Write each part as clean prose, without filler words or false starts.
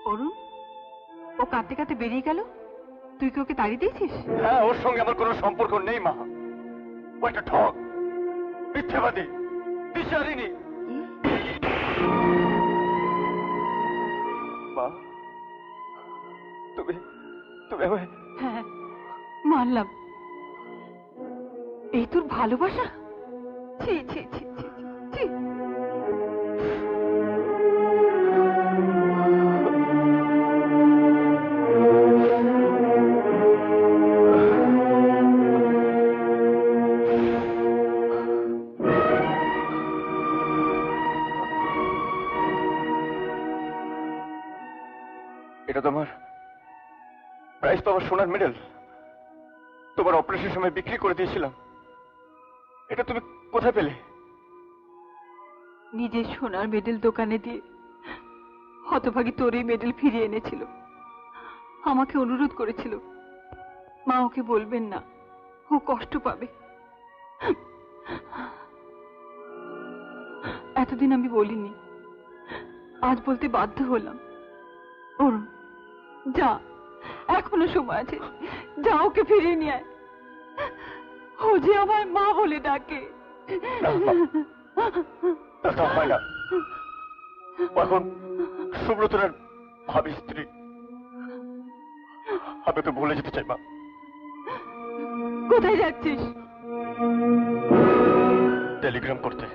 অরুণ, ও কাঁদতে কাঁদতে বেরিয়ে গেল, তুই কি ওকে তাড়িয়ে দিয়েছিস? হ্যাঁ, ওর সঙ্গে আমার কোনো সম্পর্ক নেই মা। ও একটা ঠক, মিথ্যাবাদী, বিচারিণী। মা, তুমি তুমি আমায়... হ্যাঁ, মানলাম। এই তোর ভালোবাসা? ছি ছি ছি ছি ছি। এটা তোমার প্রাইজ পাওয়ার সোনার মেডেল, তোমার অপারেশনের সময় বিক্রি করে দিয়েছিলাম। এটা তুমি কোথায় পেলে? নিজের সোনার মেডেল দোকানে দিয়ে হতভাগী তোর এই মেডেল ফিরিয়ে এনেছিল। আমাকে অনুরোধ করেছিল, মা ওকে বলবেন না, ও কষ্ট পাবে। এতদিন আমি বলিনি, আজ বলতে বাধ্য হলাম। অরুণ, যা, এখনো সময় আছে, যা ওকে ফিরিয়ে নিয়ে আয়। ও যে আমায় মা বলে ডাকে। হয় না, এখন সুব্রতর ভাবি স্ত্রী। আমি ওকে ভুলে যেতে চাই মা। কোথায় যাচ্ছিস? টেলিগ্রাম করতে।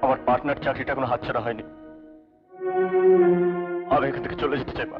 আমার পার্টনার চাকরিটা কোনো হাতছাড়া হয়নি। আমি এখান থেকে চলে যেতে চাই মা।